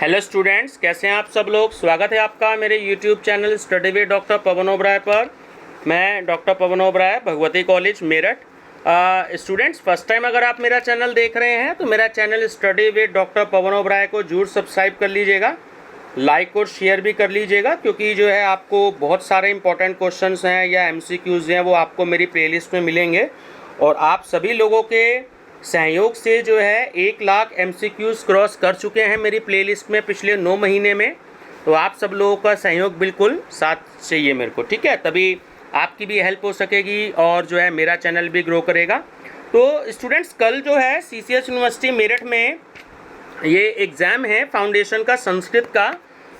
Hello students, कैसे हैं आप सब लोग। स्वागत है आपका मेरे YouTube channel study with doctor Pavan Oberoi पर। मैं doctor Pavan Oberoi, Bhagwati college Meerut. Students, first time अगर आप मेरा चैनल देख रहे हैं तो मेरा channel study with doctor Pavan Oberoi को जरूर सब्सक्राइब कर लीजिएगा, लाइक और शेयर भी कर लीजिएगा, क्योंकि जो है आपको बहुत सारे इंपॉर्टेंट क्वेश्चंस हैं या MCQs हैं वो आपको मेरी प्लेलिस्ट में मिलेंगे। और आप सभी लोगों के सहयोग से जो है 1 लाख MCQs क्रॉस कर चुके हैं मेरी प्लेलिस्ट में पिछले 9 महीने में। तो आप सब लोगों का सहयोग बिल्कुल साथ चाहिए मेरे को, ठीक है। तभी आपकी भी हेल्प हो सकेगी और जो है मेरा चैनल भी ग्रो करेगा। तो स्टूडेंट्स, कल जो है CCS यूनिवर्सिटी मेरठ में ये एग्ज़ाम है फाउंडेशन का संस्कृत का।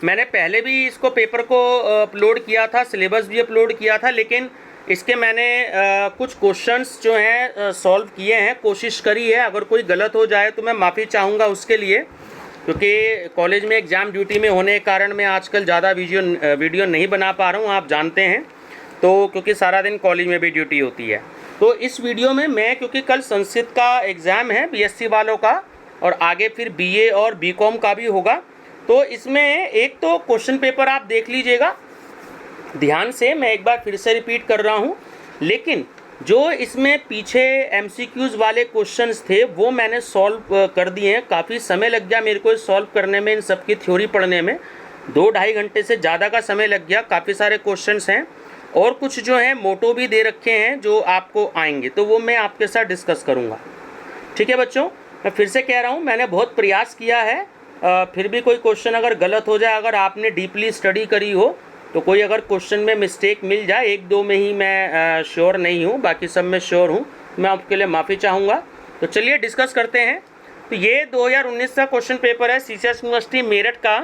मैंने पहले भी इसको पेपर को अपलोड किया था, सिलेबस भी अपलोड किया था, लेकिन इसके मैंने कुछ क्वेश्चंस जो हैं सॉल्व किए हैं, कोशिश करी है। अगर कोई गलत हो जाए तो मैं माफ़ी चाहूँगा उसके लिए, क्योंकि कॉलेज में एग्ज़ाम ड्यूटी में होने के कारण मैं आजकल ज़्यादा वीडियो नहीं बना पा रहा हूँ, आप जानते हैं। तो क्योंकि सारा दिन कॉलेज में भी ड्यूटी होती है, तो इस वीडियो में मैं, क्योंकि कल संस्कृत का एग्ज़ाम है BSc वालों का और आगे फिर BA और BCom का भी होगा, तो इसमें एक तो क्वेश्चन पेपर आप देख लीजिएगा ध्यान से। मैं एक बार फिर से रिपीट कर रहा हूँ, लेकिन जो इसमें पीछे MCQs वाले क्वेश्चंस थे वो मैंने सॉल्व कर दिए हैं। काफ़ी समय लग गया मेरे को सॉल्व करने में, इन सब की थ्योरी पढ़ने में 2-2.5 घंटे से ज़्यादा का समय लग गया। काफ़ी सारे क्वेश्चंस हैं और कुछ जो है मोटो भी दे रखे हैं जो आपको आएंगे, तो वो मैं आपके साथ डिस्कस करूँगा, ठीक है बच्चों। मैं फिर से कह रहा हूँ, मैंने बहुत प्रयास किया है, फिर भी कोई क्वेश्चन अगर गलत हो जाए, अगर आपने डीपली स्टडी करी हो तो कोई अगर क्वेश्चन में मिस्टेक मिल जाए, 1-2 में ही मैं श्योर नहीं हूँ, बाकी सब में श्योर हूँ, मैं आपके लिए माफ़ी चाहूँगा। तो चलिए डिस्कस करते हैं। तो ये 2019 का क्वेश्चन पेपर है, CCS यूनिवर्सिटी मेरठ का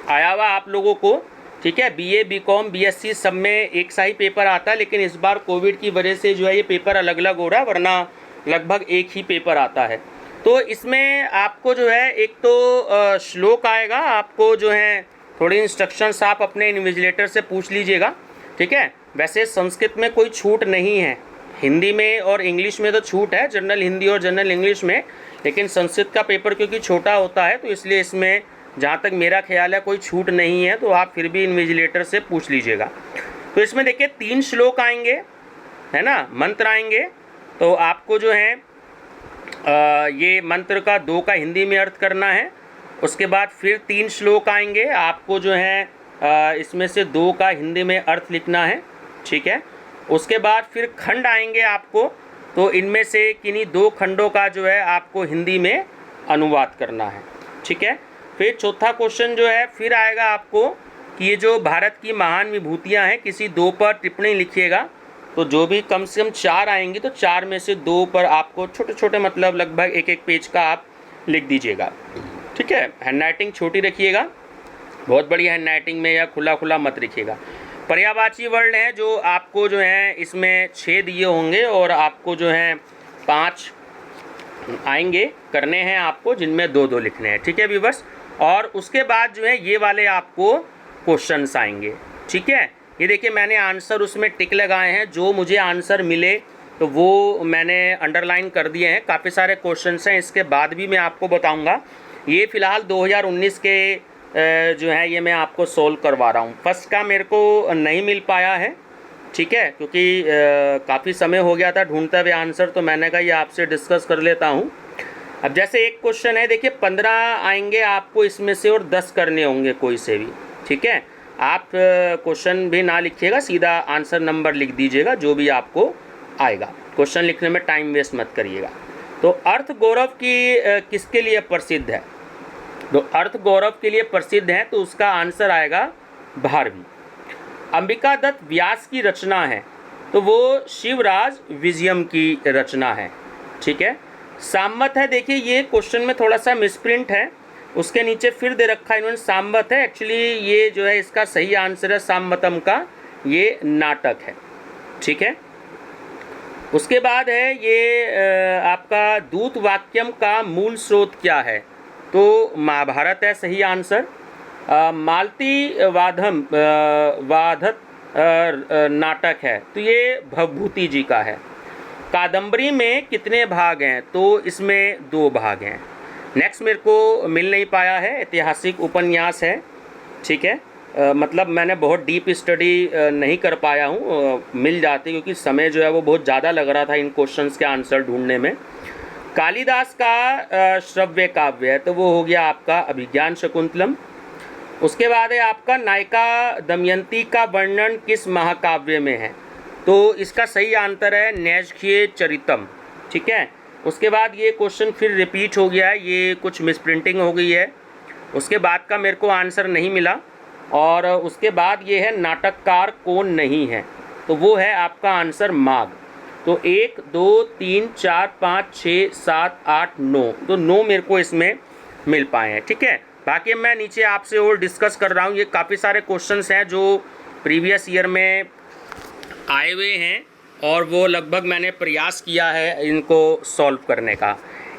आया हुआ आप लोगों को, ठीक है। BA BCom BSc सब में एक सा ही पेपर आता है, लेकिन इस बार कोविड की वजह से जो है ये पेपर अलग अलग हो रहा है, वरना लगभग एक ही पेपर आता है। तो इसमें आपको जो है एक तो श्लोक आएगा, आपको जो है थोड़ी इंस्ट्रक्शंस आप अपने इन्विजिलेटर से पूछ लीजिएगा, ठीक है। वैसे संस्कृत में कोई छूट नहीं है, हिंदी में और इंग्लिश में तो छूट है, जनरल हिंदी और जनरल इंग्लिश में, लेकिन संस्कृत का पेपर क्योंकि छोटा होता है तो इसलिए इसमें जहाँ तक मेरा ख्याल है कोई छूट नहीं है, तो आप फिर भी इन्विजिलेटर से पूछ लीजिएगा। तो इसमें देखिए 3 श्लोक आएंगे, है ना, मंत्र आएंगे। तो आपको जो है ये मंत्र का 2 का हिंदी में अर्थ करना है। उसके बाद फिर 3 श्लोक आएंगे, आपको जो है इसमें से 2 का हिंदी में अर्थ लिखना है, ठीक है। उसके बाद फिर खंड आएंगे आपको, तो इनमें से किन्हीं 2 खंडों का जो है आपको हिंदी में अनुवाद करना है, ठीक है। फिर चौथा क्वेश्चन जो है फिर आएगा आपको कि ये जो भारत की महान विभूतियाँ हैं, किसी 2 पर टिप्पणी लिखिएगा। तो जो भी कम से कम 4 आएंगी तो 4 में से 2 पर आपको छोटे छोटे, मतलब लगभग 1-1 पेज का आप लिख दीजिएगा, ठीक है। हैंडराइटिंग छोटी रखिएगा, बहुत बड़ी हैंडराइटिंग में या खुला खुला मत रखिएगा। पर्यायवाची वर्ड हैं जो आपको जो है इसमें 6 दिए होंगे और आपको जो है 5 आएंगे करने हैं आपको, जिनमें 2-2 लिखने हैं, ठीक है व्यूअर्स। और उसके बाद जो है ये वाले आपको क्वेश्चंस आएंगे, ठीक है। ये देखिए मैंने आंसर उसमें टिक लगाए हैं, जो मुझे आंसर मिले तो वो मैंने अंडरलाइन कर दिए हैं। काफ़ी सारे क्वेश्चंस हैं, इसके बाद भी मैं आपको बताऊंगा। ये फ़िलहाल 2019 के जो है ये मैं आपको सोल्व करवा रहा हूँ। फर्स्ट का मेरे को नहीं मिल पाया है, ठीक है, क्योंकि काफ़ी समय हो गया था ढूंढते हुए आंसर, तो मैंने कहा ये आपसे डिस्कस कर लेता हूँ। अब जैसे एक क्वेश्चन है, देखिए 15 आएंगे आपको इसमें से और 10 करने होंगे कोई से भी, ठीक है। आप क्वेश्चन भी ना लिखिएगा, सीधा आंसर नंबर लिख दीजिएगा जो भी आपको आएगा। क्वेश्चन लिखने में टाइम वेस्ट मत करिएगा। तो अर्थ गौरव की किसके लिए प्रसिद्ध है? तो अर्थ गौरव के लिए प्रसिद्ध है, तो उसका आंसर आएगा भारवी। अंबिका दत्त व्यास की रचना है, तो वो शिवराज विजयम की रचना है, ठीक है। सामत है, देखिए ये क्वेश्चन में थोड़ा सा मिसप्रिंट है, उसके नीचे फिर दे रखा है इन्होंने सामत है, एक्चुअली ये जो है इसका सही आंसर है सामतम का, ये नाटक है, ठीक है। उसके बाद है ये आपका दूत वाक्यम का मूल स्रोत क्या है? तो महाभारत है सही आंसर। मालती वाधत नाटक है, तो ये भवभूति जी का है। कादम्बरी में कितने भाग हैं? तो इसमें 2 भाग हैं। नेक्स्ट मेरे को मिल नहीं पाया है, ऐतिहासिक उपन्यास है, ठीक है। मतलब मैंने बहुत डीप स्टडी नहीं कर पाया हूँ, मिल जाती क्योंकि समय जो है वो बहुत ज़्यादा लग रहा था इन क्वेश्चंस के आंसर ढूंढने में। कालिदास का श्रव्य काव्य है तो वो हो गया आपका अभिज्ञान शकुंतलम। उसके बाद है आपका नायिका दमयंती का वर्णन किस महाकाव्य में है, तो इसका सही आंसर है नैषधीय चरितम, ठीक है। उसके बाद ये क्वेश्चन फिर रिपीट हो गया है, ये कुछ मिसप्रिंटिंग हो गई है, उसके बाद का मेरे को आंसर नहीं मिला। और उसके बाद ये है नाटककार कौन नहीं है, तो वो है आपका आंसर माघ। तो 1 2 3 4 5 6 7 8 9, तो 9 मेरे को इसमें मिल पाए हैं, ठीक है। बाकी मैं नीचे आपसे और डिस्कस कर रहा हूँ, ये काफ़ी सारे क्वेश्चंस हैं जो प्रीवियस ईयर में आए हुए हैं और वो लगभग मैंने प्रयास किया है इनको सॉल्व करने का।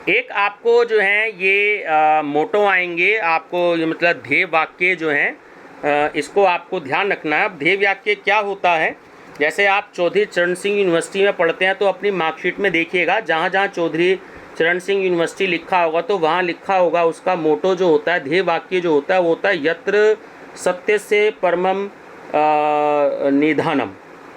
एक आपको जो है ये मोटो आएंगे, आपको ये मतलब ध्येय वाक्य जो हैं इसको आपको ध्यान रखना है। अब ध्येय वाक्य क्या होता है, जैसे आप चौधरी चरण सिंह यूनिवर्सिटी में पढ़ते हैं तो अपनी मार्कशीट में देखिएगा जहाँ जहाँ चौधरी चरण सिंह यूनिवर्सिटी लिखा होगा तो वहाँ लिखा होगा उसका मोटो जो होता है, ध्येय वाक्य जो होता है वो होता है यत्र सत्य से परमम निधानम,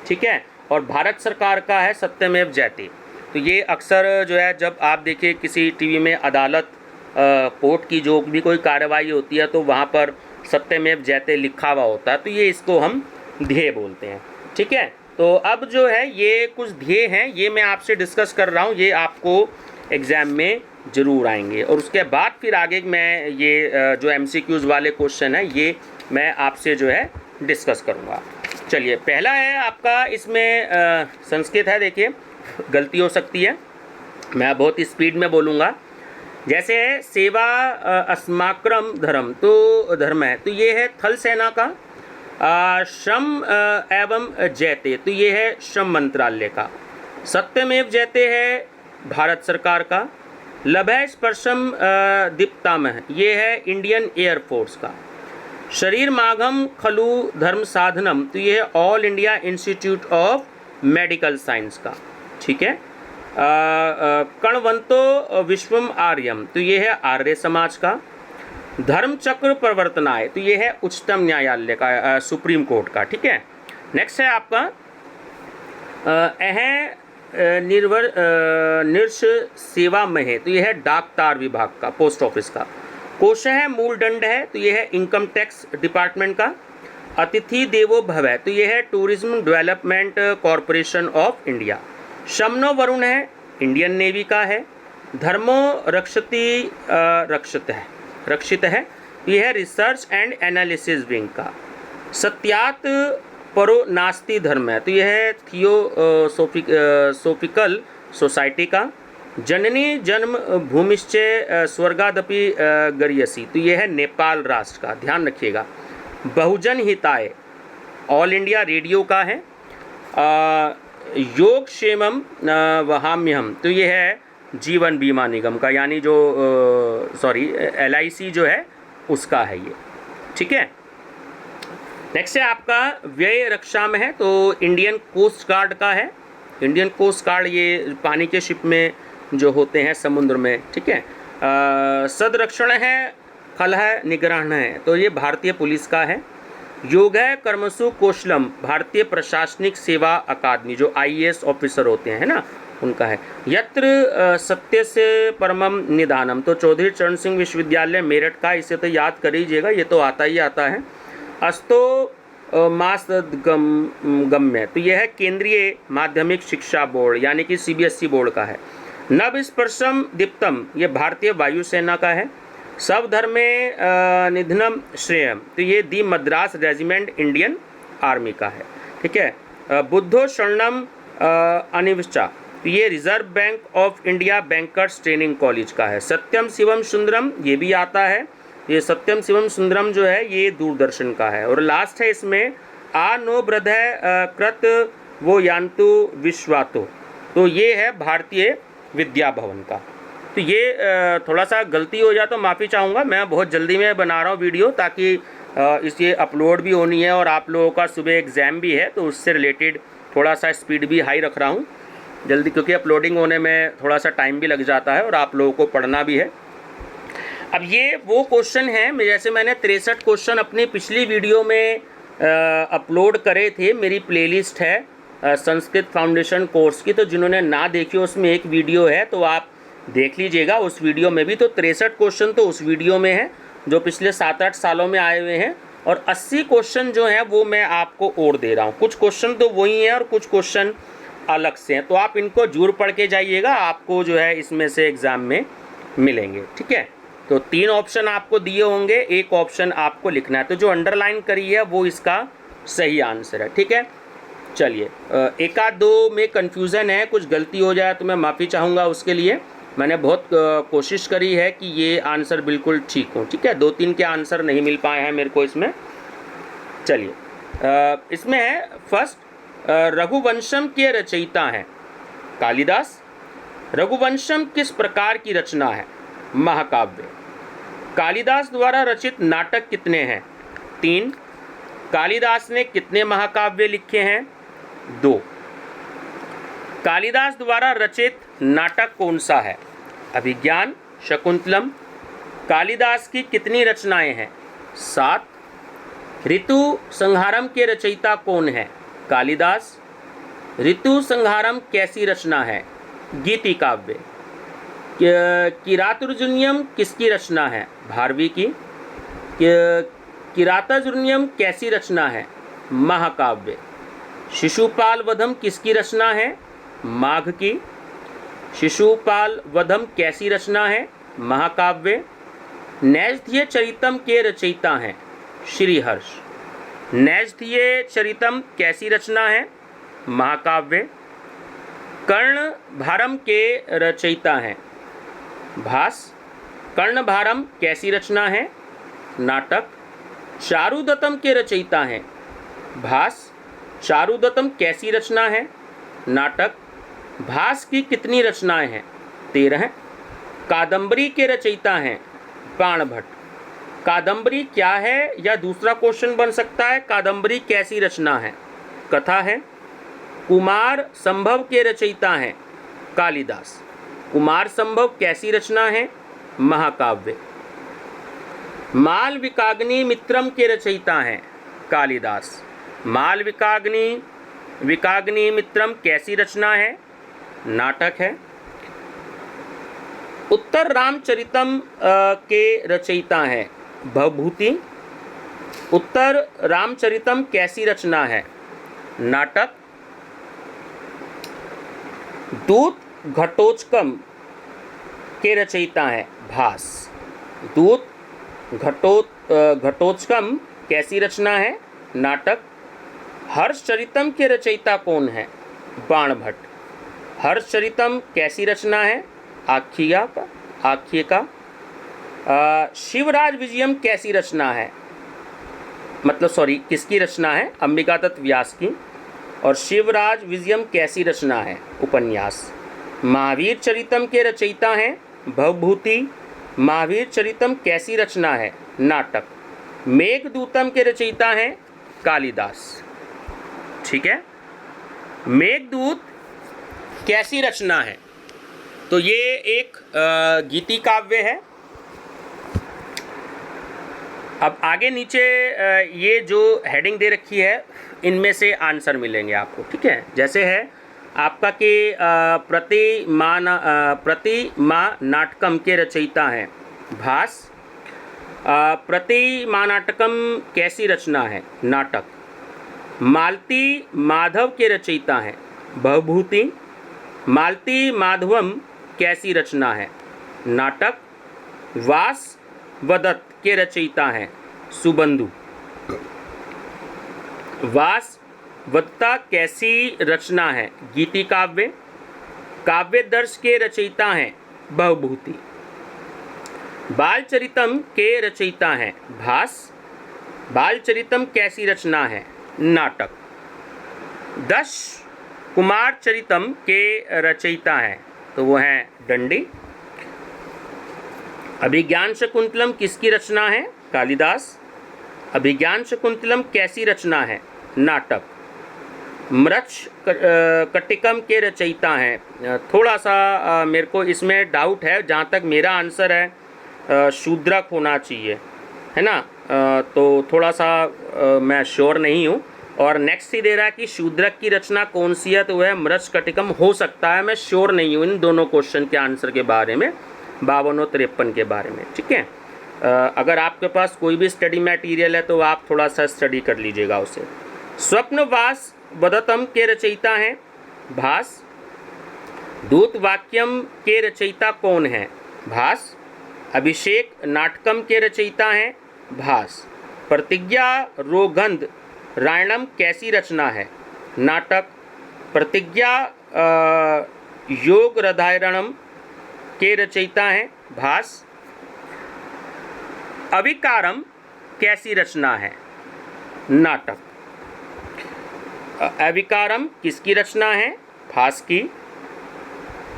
ठीक है। और भारत सरकार का है सत्यमेव जयते। तो ये अक्सर जो है जब आप देखिए किसी टीवी में अदालत कोर्ट की जो भी कोई कार्रवाई होती है तो वहाँ पर सत्यमेव जयते लिखा हुआ होता है, तो ये इसको हम ध्येय बोलते हैं, ठीक है। तो अब जो है ये कुछ ध्येय हैं, ये मैं आपसे डिस्कस कर रहा हूँ, ये आपको एग्ज़ाम में ज़रूर आएंगे। और उसके बाद फिर आगे मैं ये जो MCQs वाले क्वेश्चन है ये मैं आपसे जो है डिस्कस करूँगा। चलिए, पहला है आपका इसमें संस्कृत है, देखिए गलती हो सकती है, मैं बहुत स्पीड में बोलूँगा। जैसे है सेवा अस्माक्रम धर्म, तो धर्म है, तो ये है थल सेना का। श्रम एवं जयते, तो ये है श्रम मंत्रालय का। सत्यमेव जयते है भारत सरकार का। लभय स्पर्शम दीप्तामह, ये है इंडियन एयरफोर्स का। शरीर माघम खलु धर्म साधनम, तो ये है all India institute of medical science का, ठीक है। कणवंतो विश्वम आर्यम, तो ये है आर्य समाज का। धर्म चक्र प्रवर्तनाय, तो ये है उच्चतम न्यायालय का, सुप्रीम कोर्ट का, ठीक है। नेक्स्ट है आपका निर्ष सेवा महे, तो ये है डाक तार विभाग का, पोस्ट ऑफिस का। कोश है मूल दंड है, तो ये है इनकम टैक्स डिपार्टमेंट का। अतिथि देवो भव है, तो ये है tourism development corporation of India. शमनो वरुण है, इंडियन नेवी का है। धर्मो रक्षति रक्षित है, तो यह है रिसर्च एंड एनालिसिस विंग का। सत्यात परो नास्ति धर्म है, तो यह है थियोसोफिकल सोसाइटी का। जननी जन्म भूमिश्चय स्वर्गादपि गरियसी, तो यह है नेपाल राष्ट्र का, ध्यान रखिएगा। बहुजन हिताय ऑल इंडिया रेडियो का है। योग क्षेमम वहाम्यहम, तो ये है जीवन बीमा निगम का, यानी जो LIC जो है उसका है ये, ठीक है। नेक्स्ट है आपका व्यय रक्षा में है, तो इंडियन कोस्ट गार्ड का है। इंडियन कोस्ट गार्ड ये पानी के शिप में जो होते हैं समुद्र में, ठीक है। सदरक्षण है, खल है, निग्रहण है, तो ये भारतीय पुलिस का है। योग है कर्मसु कौशलम, भारतीय प्रशासनिक सेवा अकादमी, जो IAS ऑफिसर होते हैं ना, उनका है। यत्र सत्य से परमम निदानम, तो चौधरी चरण सिंह विश्वविद्यालय मेरठ का, इसे तो याद कर लीजिएगा, ये तो आता ही आता है। अस्तो मास गम्य, तो यह है केंद्रीय माध्यमिक शिक्षा बोर्ड, यानी कि CBSE बोर्ड का है। नभ स्पर्शम दीप्तम, ये भारतीय वायुसेना का है। सब धर्मे निधनम श्रेयम, तो ये दी मद्रास रेजिमेंट इंडियन आर्मी का है, ठीक है। बुद्धो शरणम अनिविष्टा, तो ये reserve bank of India bankers training college का है। सत्यम शिवम सुंदरम, ये भी आता है, ये सत्यम शिवम सुंदरम जो है ये दूरदर्शन का है। और लास्ट है इसमें आ नो ब्रधय कृत वो यान्तु विश्वातो, तो ये है भारतीय विद्या भवन का। तो ये थोड़ा सा गलती हो जाए तो माफ़ी चाहूँगा, मैं बहुत जल्दी में बना रहा हूँ वीडियो, ताकि इसे अपलोड भी होनी है और आप लोगों का सुबह एग्ज़ाम भी है, तो उससे रिलेटेड थोड़ा सा स्पीड भी हाई रख रहा हूँ जल्दी, क्योंकि अपलोडिंग होने में थोड़ा सा टाइम भी लग जाता है और आप लोगों को पढ़ना भी है। अब ये वो क्वेश्चन है, जैसे मैंने 63 क्वेश्चन अपनी पिछली वीडियो में अपलोड करे थे। मेरी प्लेलिस्ट है संस्कृत फाउंडेशन कोर्स की, तो जिन्होंने ना देखी उसमें एक वीडियो है, तो आप देख लीजिएगा उस वीडियो में भी। तो 63 क्वेश्चन तो उस वीडियो में है जो पिछले 7-8 सालों में आए हुए हैं, और 80 क्वेश्चन जो हैं वो मैं आपको और दे रहा हूँ। कुछ क्वेश्चन तो वही हैं और कुछ क्वेश्चन अलग से हैं, तो आप इनको जरूर पढ़ के जाइएगा, आपको जो है इसमें से एग्ज़ाम में मिलेंगे। ठीक है, तो 3 ऑप्शन आपको दिए होंगे, एक ऑप्शन आपको लिखना है, तो जो अंडरलाइन करी है वो इसका सही आंसर है। ठीक है, चलिए, एक आध दो में कन्फ्यूज़न है, कुछ गलती हो जाए तो मैं माफ़ी चाहूँगा उसके लिए। मैंने बहुत कोशिश करी है कि ये आंसर बिल्कुल ठीक हो। ठीक है, 2-3 के आंसर नहीं मिल पाए हैं मेरे को इसमें। चलिए, इसमें है फर्स्ट, रघुवंशम के रचयिता हैं कालिदास। रघुवंशम किस प्रकार की रचना है? महाकाव्य। कालिदास द्वारा रचित नाटक कितने हैं? 3। कालिदास ने कितने महाकाव्य लिखे हैं? 2। कालिदास द्वारा रचित नाटक कौन सा है? अभिज्ञान, शकुंतलम। कालिदास की कितनी रचनाएं हैं? 7। ऋतु संहारम के रचयिता कौन है? कालिदास। ऋतु संहारम कैसी रचना है? गीति काव्य। किरातुर्जुनियम किसकी रचना है? भारवी की। किरातार्जुनियम कैसी रचना है? महाकाव्य। शिशुपाल वधम किसकी रचना है? माघ की। शिशुपाल वधम कैसी रचना है? महाकाव्य। नैषधीय चरितम के रचयिता हैं श्रीहर्ष। नैषधीय चरितम कैसी रचना है? महाकाव्य। कर्णभारम के रचयिता हैं भास। कर्णभारम कैसी रचना है? नाटक। चारुदत्तम के रचयिता हैं भास। चारुदत्तम कैसी रचना है? नाटक। भास की कितनी रचनाएं हैं? 13। कादंबरी के रचयिता हैं बाणभट्ट। कादंबरी क्या है, या दूसरा क्वेश्चन बन सकता है कादंबरी कैसी रचना है? कथा है। कुमार संभव के रचयिता हैं कालिदास। कुमार संभव कैसी रचना है? महाकाव्य। मालविकाग्नि मित्रम के रचयिता हैं कालिदास। विकाग्नि मित्रम कैसी रचना है? नाटक है। उत्तर रामचरितम के रचयिता हैं भवभूति। उत्तर रामचरितम कैसी रचना है? नाटक। दूत घटोत्कच के रचयिता हैं भास। दूत घटोत्कच कैसी रचना है? नाटक। हर्षचरितम के रचयिता कौन है? बाणभट्ट। हर्षचरितम कैसी रचना है? आख्यायिका। शिवराज विजयम कैसी रचना है? किसकी रचना है? अंबिकादत्त व्यास की। और शिवराज विजयम कैसी रचना है? उपन्यास। महावीर चरितम के रचयिता हैं भवभूति। महावीर चरितम कैसी रचना है? नाटक। मेघदूतम के रचयिता हैं कालिदास। ठीक है, मेघदूत कैसी रचना है? तो ये एक गीति काव्य है। अब आगे नीचे ये जो हेडिंग दे रखी है इनमें से आंसर मिलेंगे आपको। ठीक है, जैसे है आपका कि प्रतिमा नाटकम के रचयिता हैं भास। प्रतिमा नाटकम कैसी रचना है? नाटक। मालती माधव के रचयिता हैं भवभूति। मालती माधवम कैसी रचना है? नाटक। वासवदत्त के रचयिता हैं सुबंधु। वासवदत्ता कैसी रचना है? गीति काव्य। काव्यदर्श के रचयिता हैं भवभूति। बालचरितम के रचयिता हैं भास। बालचरितम कैसी रचना है? नाटक। 10 कुमार चरितम के रचयिता हैं, तो वो हैं दंडी। अभिज्ञान शकुंतलम किसकी रचना है? कालिदास। अभिज्ञान शकुंतलम कैसी रचना है? नाटक। मृच्छ कटिकम के रचयिता हैं, थोड़ा सा मेरे को इसमें डाउट है, जहाँ तक मेरा आंसर है शूद्रक होना चाहिए, है ना। तो थोड़ा सा मैं श्योर नहीं हूँ। और नेक्स्ट ही दे रहा है कि शूद्रक की रचना कौन सी है, तो वह मृच्छकटिकम हो सकता है। मैं श्योर नहीं हूँ इन दोनों क्वेश्चन के आंसर के बारे में, 52 और 53 के बारे में, ठीक है। अगर आपके पास कोई भी स्टडी मटेरियल है तो आप थोड़ा सा स्टडी कर लीजिएगा उसे। स्वप्नवास वदतम के रचयिता हैं भास। दूत वाक्यम के रचयिता कौन है, भास। अभिषेक नाटकम के रचयिता हैं भास। प्रतिज्ञा रोगंध रायणम कैसी रचना है, नाटक। प्रतिज्ञा योग रधारणम के रचयिता हैं भास। अविकारम कैसी रचना है, नाटक। अविकारम किसकी रचना है, भास की।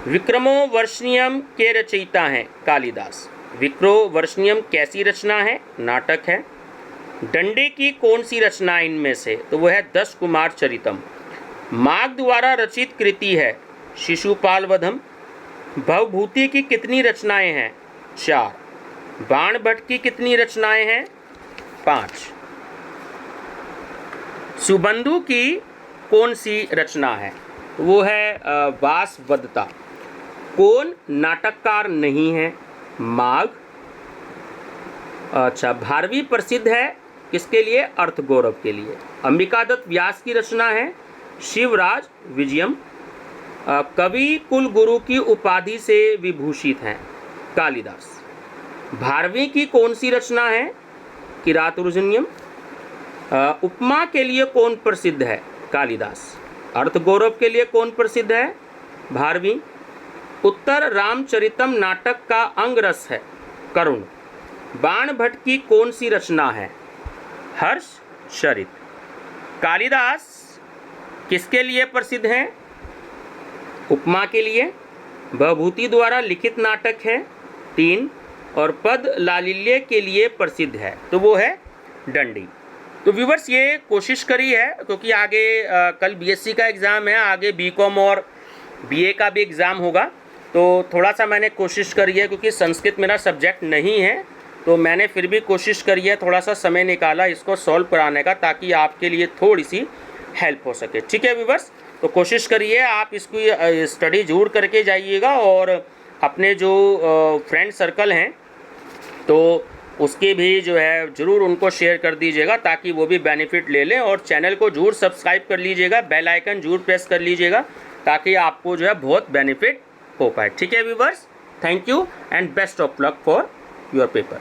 विक्रमो वर्षणियम के रचयिता हैं कालिदास। विक्रो वर्षणियम कैसी रचना है, नाटक है। डंडे की कौन सी रचना इनमें से, तो वह है 10 कुमार चरितम। माघ द्वारा रचित कृति है शिशुपाल वधम। भवभूति की कितनी रचनाएं हैं, 4। बाण भट्ट की कितनी रचनाएं हैं, 5। सुबंधु की कौन सी रचना है, वो है वासवदता। कौन नाटककार नहीं है, माघ। अच्छा, भारवी प्रसिद्ध है किसके लिए, अर्थगौरव के लिए। अंबिकादत्त व्यास की रचना है शिवराज विजयम। कवि कुल गुरु की उपाधि से विभूषित हैं कालिदास। भारवी की कौन सी रचना है, किरातुर्जन्यम। उपमा के लिए कौन प्रसिद्ध है, कालिदास। अर्थगौरव के लिए कौन प्रसिद्ध है, भारवी। उत्तर रामचरितम नाटक का अंग रस है, करुण। बाण भट्ट की कौन सी रचना है, हर्ष चरित। कालिदास किसके लिए प्रसिद्ध हैं, उपमा के लिए। भवभूति द्वारा लिखित नाटक है 3, और पद लालिल्य के लिए प्रसिद्ध है, तो वो है डंडी। तो व्यूवर्स ये कोशिश करी है, क्योंकि आगे कल बीएससी का एग्ज़ाम है, आगे बीकॉम और बीए का भी एग्ज़ाम होगा, तो थोड़ा सा मैंने कोशिश करी है, क्योंकि संस्कृत मेरा सब्जेक्ट नहीं है, तो मैंने फिर भी कोशिश करी है, थोड़ा सा समय निकाला इसको सॉल्व कराने का, ताकि आपके लिए थोड़ी सी हेल्प हो सके, ठीक है व्यूवर्स। तो कोशिश करिए आप इसकी स्टडी जरूर करके जाइएगा, और अपने जो फ्रेंड सर्कल हैं तो उसके भी जो है ज़रूर उनको शेयर कर दीजिएगा, ताकि वो भी बेनिफिट ले लें। और चैनल को ज़रूर सब्सक्राइब कर लीजिएगा, बेल आइकन ज़रूर प्रेस कर लीजिएगा, ताकि आपको जो है बहुत बेनिफिट हो पाए, ठीक है viewers. Thank you and best of luck for your paper.